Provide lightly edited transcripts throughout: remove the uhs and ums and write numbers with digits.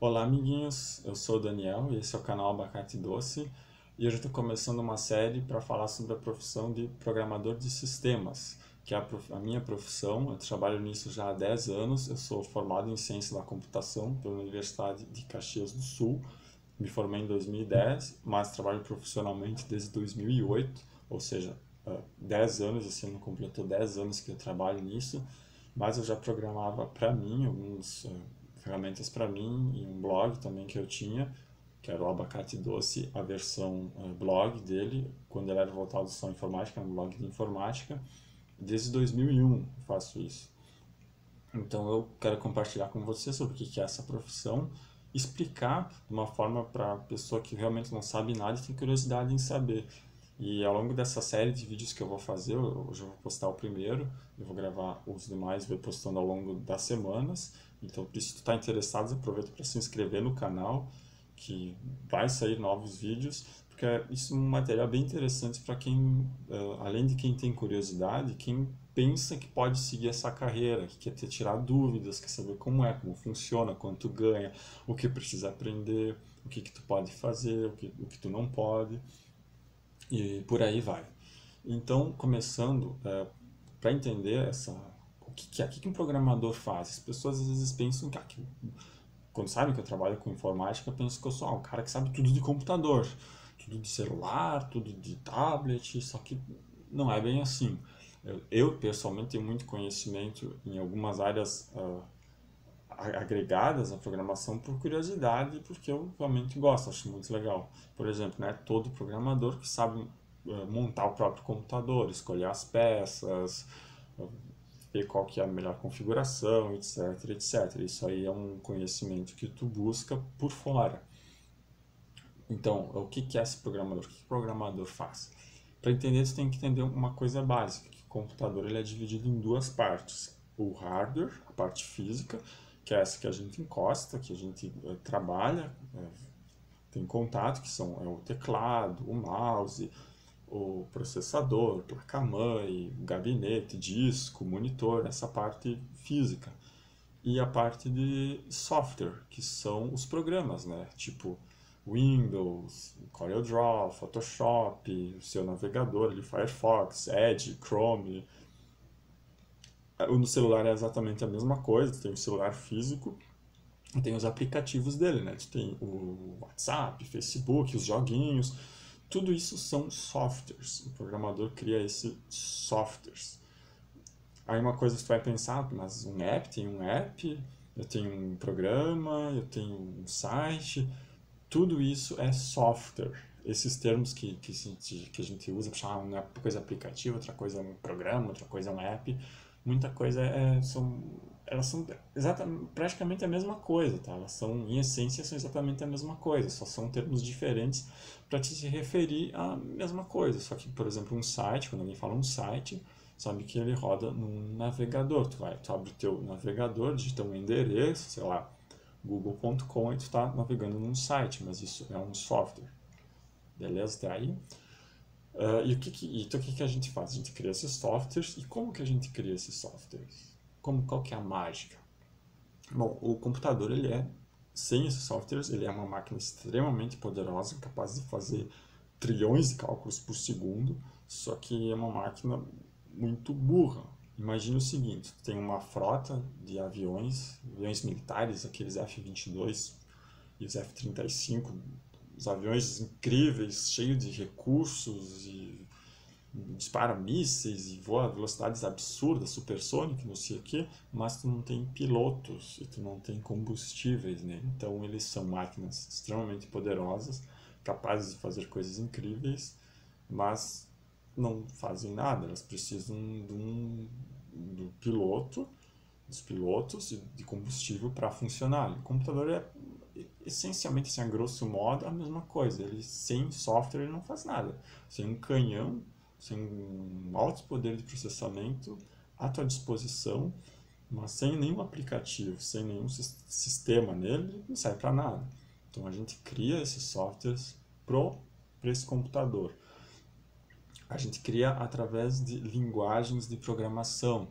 Olá, amiguinhos. Eu sou o Daniel e esse é o canal Abacate Doce. E hoje eu estou começando uma série para falar sobre a profissão de programador de sistemas, que é a minha profissão. Eu trabalho nisso já há 10 anos. Eu sou formado em Ciência da Computação pela Universidade de Caxias do Sul. Me formei em 2010, mas trabalho profissionalmente desde 2008, ou seja, 10 anos. Esse ano completou 10 anos que eu trabalho nisso, mas eu já programava para mim alguns ferramentas para mim e um blog também que eu tinha, que era o Abacate Doce, a versão blog dele, quando ele era voltado só à informática, um blog de informática. Desde 2001 eu faço isso. Então eu quero compartilhar com você sobre o que é essa profissão, explicar de uma forma para a pessoa que realmente não sabe nada e tem curiosidade em saber. E ao longo dessa série de vídeos que eu vou fazer, hoje eu vou postar o primeiro, eu vou gravar os demais, vou postando ao longo das semanas. Então, se tu está interessado, aproveita para se inscrever no canal, que vai sair novos vídeos, porque isso é um material bem interessante para quem, além de quem tem curiosidade, quem pensa que pode seguir essa carreira, que quer ter, tirar dúvidas, quer saber como funciona, quanto ganha, o que precisa aprender, o que tu pode fazer, o que tu não pode, e por aí vai. Então, começando, para entender o que um programador faz, as pessoas às vezes pensam que quando sabem que eu trabalho com informática, pensam que eu sou um cara que sabe tudo de computador, tudo de celular, tudo de tablet, só que não é bem assim. Eu pessoalmente tenho muito conhecimento em algumas áreas agregadas à programação por curiosidade e porque eu realmente gosto, acho muito legal. Por exemplo, né, todo programador que sabe montar o próprio computador, escolher as peças, ver qual que é a melhor configuração, etc, etc. Isso aí é um conhecimento que tu busca por fora. Então, o que é esse programador? O que o programador faz? Para entender, você tem que entender uma coisa básica, que o computador ele é dividido em duas partes. O hardware, a parte física, que é essa que a gente encosta, que a gente trabalha, tem contato, que são o teclado, o mouse, o processador, placa-mãe, gabinete, disco, monitor, essa parte física. E a parte de software, que são os programas, né? Tipo Windows, CorelDRAW, Photoshop, o seu navegador, ali, Firefox, Edge, Chrome. No celular é exatamente a mesma coisa, tem o celular físico e tem os aplicativos dele, né? Tu tem o WhatsApp, Facebook, os joguinhos, tudo isso são softwares. O programador cria esses softwares. Aí uma coisa que tu vai pensar, mas tem um app, eu tenho um programa, eu tenho um site, tudo isso é software. Esses termos que a gente usa para chamar uma coisa aplicativa, outra coisa é um programa, outra coisa é um app, muita coisa elas são praticamente a mesma coisa, tá? Elas são, em essência, são exatamente a mesma coisa, só são termos diferentes para te se referir à mesma coisa. Só que, por exemplo, um site, quando alguém fala um site, sabe que ele roda num navegador. Tu abre o teu navegador, digita um endereço, sei lá, google.com, e tu está navegando num site, mas isso é um software. Beleza? Até aí? Então o que a gente faz? A gente cria esses softwares. E como que a gente cria esses softwares? Qual que é a mágica? Bom, o computador, sem esses softwares, ele é uma máquina extremamente poderosa, capaz de fazer trilhões de cálculos por segundo, só que é uma máquina muito burra. Imagina o seguinte, tem uma frota de aviões militares, aqueles F-22 e os F-35, os aviões incríveis, cheios de recursos e dispara mísseis e voa a velocidades absurdas, supersônicas, não sei o que, mas tu não tem pilotos e tu não tem combustíveis nele. Então eles são máquinas extremamente poderosas, capazes de fazer coisas incríveis, mas não fazem nada. Elas precisam do piloto, dos pilotos e de combustível para funcionar. O computador é essencialmente, assim, a grosso modo, a mesma coisa. Ele, sem software, ele não faz nada. Sem um canhão, sem um alto poder de processamento à tua disposição, mas sem nenhum aplicativo, sem nenhum sistema nele, ele não serve para nada. Então a gente cria esses softwares para esse computador. A gente cria através de linguagens de programação,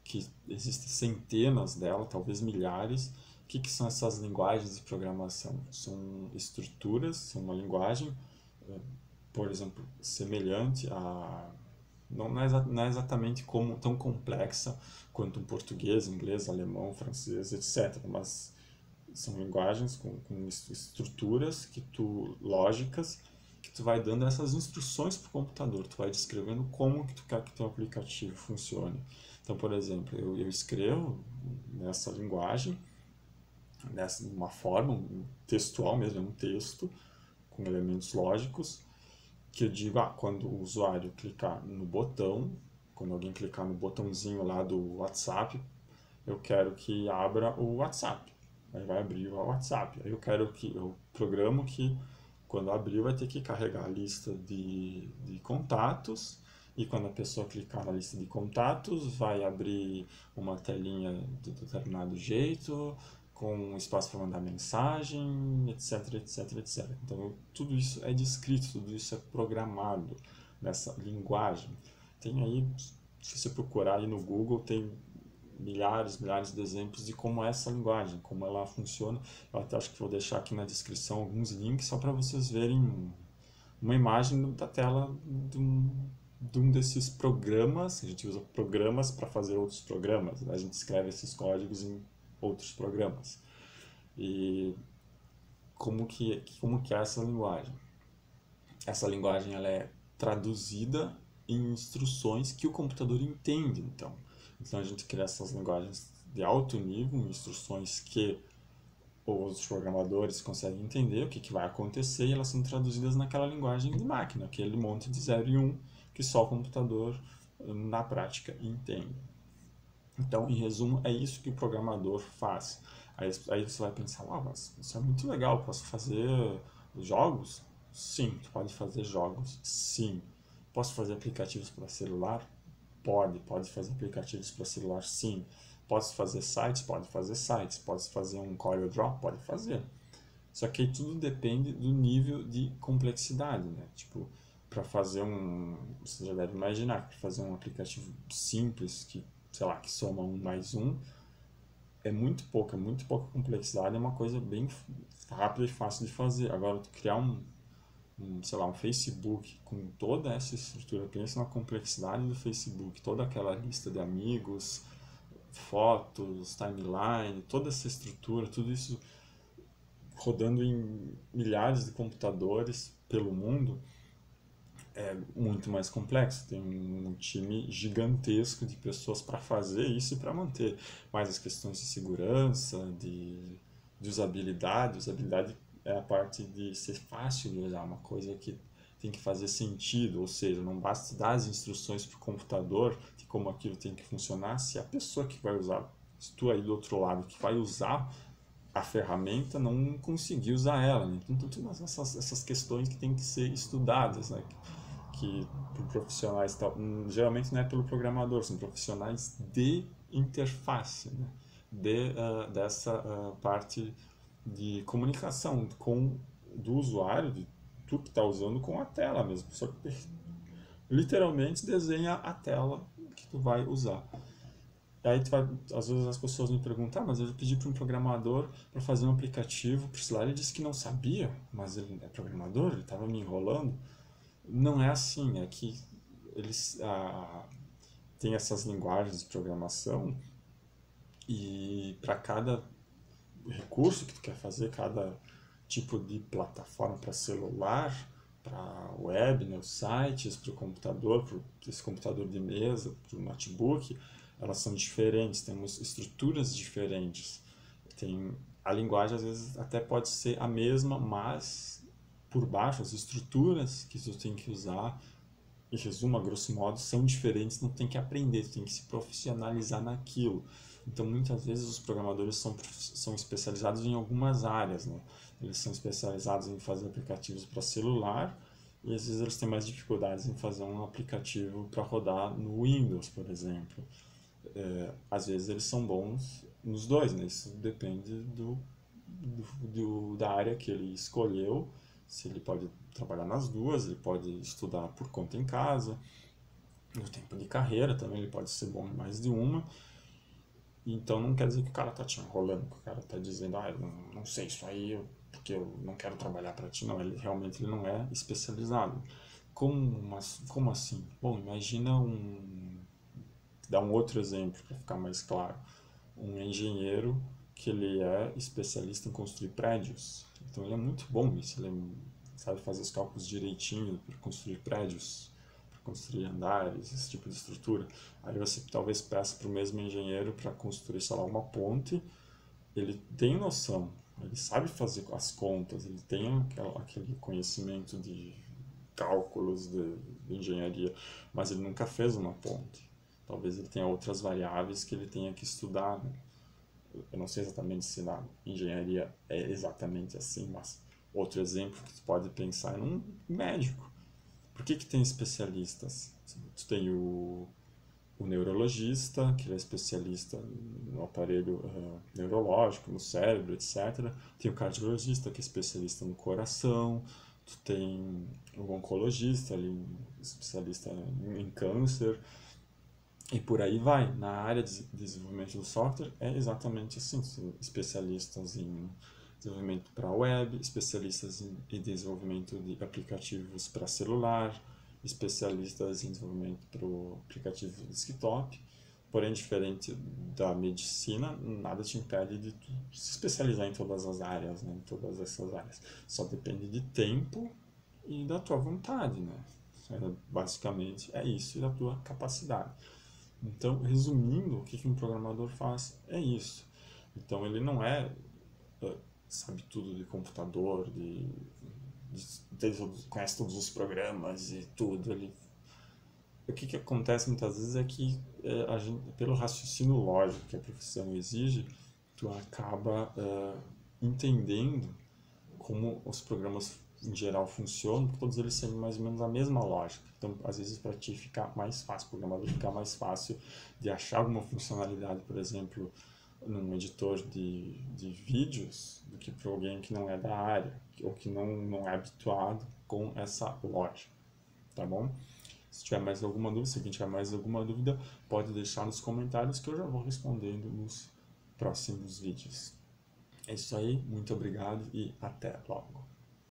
que existem centenas delas, talvez milhares, que são essas linguagens de programação? São estruturas, são uma linguagem, por exemplo, semelhante a... Não é exatamente tão complexa quanto um português, inglês, alemão, francês, etc. Mas são linguagens com estruturas lógicas, que tu vai dando essas instruções para o computador. Tu vai descrevendo como que tu quer que teu aplicativo funcione. Então, por exemplo, eu escrevo nessa linguagem, uma forma textual mesmo, é um texto com elementos lógicos, que eu digo, quando o usuário clicar no botão, quando alguém clicar no botãozinho lá do WhatsApp, eu quero que abra o WhatsApp. Aí vai abrir o WhatsApp. Aí eu programo que quando abrir vai ter que carregar a lista de contatos, e quando a pessoa clicar na lista de contatos, vai abrir uma telinha de determinado jeito, com espaço para mandar mensagem, etc, etc, etc. Então, tudo isso é descrito, tudo isso é programado nessa linguagem. Tem aí, se você procurar aí no Google, tem milhares de exemplos de como é essa linguagem, como ela funciona. Eu até acho que vou deixar aqui na descrição alguns links só para vocês verem uma imagem da tela de um desses programas. A gente usa programas para fazer outros programas, né? A gente escreve esses códigos em outros programas. E como que é essa linguagem? Essa linguagem ela é traduzida em instruções que o computador entende, então. Então a gente cria essas linguagens de alto nível, instruções que os programadores conseguem entender o que vai acontecer, e elas são traduzidas naquela linguagem de máquina, aquele monte de 0 e 1 que só o computador na prática entende. Então, em resumo, é isso que o programador faz. Aí você vai pensar, mas isso é muito legal, posso fazer jogos? Sim, tu pode fazer jogos, sim. Posso fazer aplicativos para celular? Pode fazer aplicativos para celular, sim. Posso fazer sites? Pode fazer sites. Posso fazer um CorelDRAW? Pode fazer. Só que aí tudo depende do nível de complexidade, né? Tipo, para fazer você já deve imaginar, para fazer um aplicativo simples que, sei lá, que soma 1 mais 1, é muito pouca complexidade, é uma coisa bem rápida e fácil de fazer. Agora, tu criar sei lá, um Facebook com toda essa estrutura, pensa na complexidade do Facebook, toda aquela lista de amigos, fotos, timeline, toda essa estrutura, tudo isso rodando em milhares de computadores pelo mundo, é muito mais complexo. Tem um time gigantesco de pessoas para fazer isso e para manter. Mas as questões de segurança, de usabilidade, usabilidade é a parte de ser fácil de usar, uma coisa que tem que fazer sentido, ou seja, não basta dar as instruções para o computador de como aquilo tem que funcionar, se a pessoa que vai usar, se tu aí do outro lado que vai usar a ferramenta não conseguir usar ela, né? Então, todas essas questões que têm que ser estudadas, né? Que por profissionais geralmente não é pelo programador, são profissionais de interface, né? Dessa parte de comunicação do usuário, de tu que está usando com a tela mesmo, só que literalmente desenha a tela que tu vai usar. Aí às vezes as pessoas me perguntam, mas eu pedi para um programador para fazer um aplicativo para o celular, ele disse que não sabia, mas ele é programador, ele estava me enrolando. Não é assim, é que eles têm essas linguagens de programação, e para cada recurso que tu quer fazer, cada tipo de plataforma para celular, para web, né, os sites, para o computador, para esse computador de mesa, para o notebook, elas são diferentes, temos estruturas diferentes. A linguagem às vezes até pode ser a mesma, mas por baixo as estruturas que tu tem que usar, em resumo, a grosso modo, são diferentes, não tem que aprender, tu tem que se profissionalizar naquilo. Então, muitas vezes os programadores são especializados em algumas áreas, né? Eles são especializados em fazer aplicativos para celular, e às vezes eles têm mais dificuldades em fazer um aplicativo para rodar no Windows, por exemplo. Às vezes eles são bons nos dois, né? Isso depende da área que ele escolheu, se ele pode trabalhar nas duas, ele pode estudar por conta em casa, no tempo de carreira também ele pode ser bom em mais de uma. Então não quer dizer que o cara tá te enrolando, que o cara tá dizendo, eu não sei isso aí, porque eu não quero trabalhar para ti. Não, ele realmente ele não é especializado. Como assim? Bom, imagina dar um outro exemplo para ficar mais claro. Um engenheiro que ele é especialista em construir prédios. Então ele é muito bom nisso, ele sabe fazer os cálculos direitinho para construir prédios, para construir andares, esse tipo de estrutura. Aí você talvez peça para o mesmo engenheiro para construir, sei lá, uma ponte. Ele tem noção, ele sabe fazer as contas, ele tem aquele conhecimento de cálculos de engenharia, mas ele nunca fez uma ponte. Talvez ele tenha outras variáveis que ele tenha que estudar, né? Eu não sei exatamente se na engenharia é exatamente assim, mas outro exemplo que tu pode pensar é num médico. Por que tem especialistas? Tu tem o neurologista, que ele é especialista no aparelho neurológico, no cérebro, etc. Tem o cardiologista, que é especialista no coração. Tu tem o oncologista, ali, especialista em câncer. E por aí vai. Na área de desenvolvimento do software é exatamente assim. Especialistas em desenvolvimento para web, especialistas em desenvolvimento de aplicativos para celular, especialistas em desenvolvimento para o aplicativo desktop. Porém, diferente da medicina, nada te impede de se especializar em todas as áreas, né? Em todas essas áreas. Só depende de tempo e da tua vontade, né? Basicamente é isso e da tua capacidade. Então, resumindo, o que um programador faz é isso. Então, ele não sabe tudo de computador, conhece todos os programas e tudo. O que acontece muitas vezes é que a gente, pelo raciocínio lógico que a profissão exige, tu acaba entendendo como os programas em geral funcionam, porque todos eles seguem mais ou menos a mesma lógica. Então, às vezes, para ti ficar mais fácil, o programador ficar mais fácil de achar alguma funcionalidade, por exemplo, num editor de vídeos, do que para alguém que não é da área, ou que não é habituado com essa lógica, tá bom? Se tiver mais alguma dúvida, se alguém tiver mais alguma dúvida, pode deixar nos comentários que eu já vou respondendo nos próximos vídeos. É isso aí, muito obrigado e até logo.